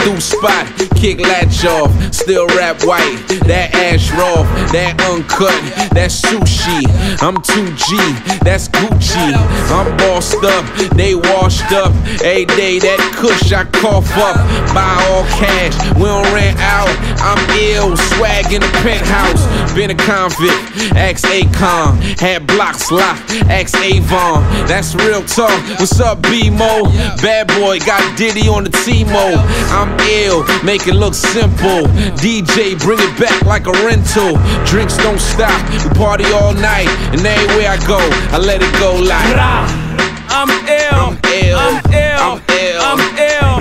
through spot, kick latch off, still rap white. That ash raw, that uncut, that's sushi. I'm 2G, that's Gucci. I'm bossed up, they washed up. Every day that kush I cough up. Buy all cash, we don't rent out. I'm ill, swag in the penthouse. Been a convict, ask Akon. Had blocks locked, ask Avon. That's real talk, what's up B-Mo? Bad boy, got Diddy on the T-Mo. I'm ill, make it look simple. DJ, bring it back like a rental. Drinks don't stop, we party all night. And everywhere I go, I let it go like I'm ill, I'm ill, I'm ill, I'm ill, I'm ill,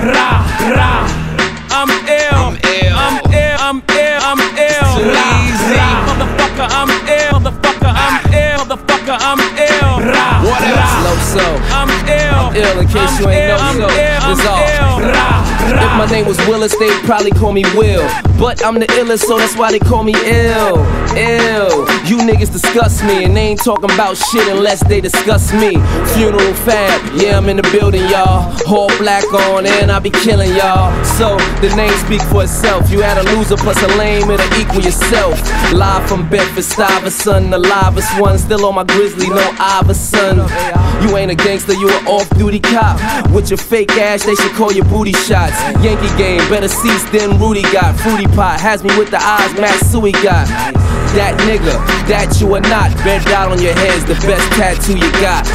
I'm ill, I'm ill, I'm ill, I'm ill, I'm ill, too easy. Motherfucker, I'm ill, motherfucker, I'm ill, motherfucker, I'm ill. What else? Low so I'm ill, ill in case you ain't know so. It's all. If my name was Willis, they'd probably call me Will. But I'm the illest, so that's why they call me ill. Ill. You niggas disgust me, and they ain't talking about shit unless they discuss me. Funeral fab, yeah, I'm in the building, y'all. All black on, and I be killing y'all. So the name speak for itself. You had a loser plus a lame, it'll equal yourself. Live from Bedford, Stuyvesant, the livest one. Still on my grizzly, no Iverson. You ain't a gangster, you an off-duty cop. With your fake ass, they should call you booty shots. Yankee game, better seats than Rudy got. Fruity pot has me with the eyes Matsui got. That nigga, that you are not. Bent out on your head's the best tattoo you got.